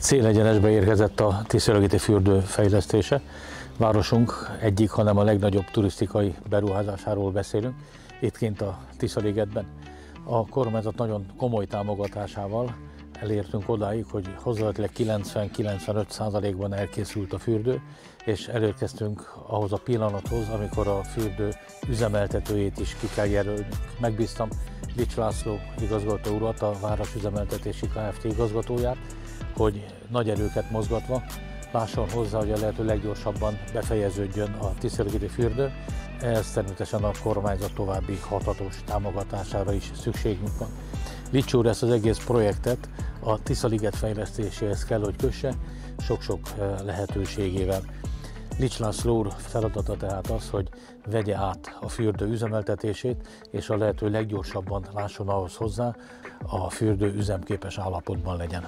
Célegyenesbe érkezett a Tiszalgeti fürdő fejlesztése. Városunk egyik, hanem a legnagyobb turisztikai beruházásáról beszélünk, itt kint a Tiszaligetben. A kormányzat nagyon komoly támogatásával elértünk odáig, hogy hozzáadólag 90-95%-ban elkészült a fürdő, és elérkeztünk ahhoz a pillanathoz, amikor a fürdő üzemeltetőjét is ki kell jelölni. Megbíztam Lics László igazgató urat, a Városüzemeltetési Kft. Igazgatóját, hogy nagy erőket mozgatva lásson hozzá, hogy a lehető leggyorsabban befejeződjön a Tiszalgeti fürdő. Ehhez természetesen a kormányzat további hatatos támogatására is szükségünk van. Lics úr ezt az egész projektet a Tiszaliget fejlesztéséhez kell, hogy kösse, sok-sok lehetőségével. Lics László úr feladata tehát az, hogy vegye át a fürdő üzemeltetését, és a lehető leggyorsabban lásson ahhoz hozzá, a fürdő üzemképes állapotban legyen.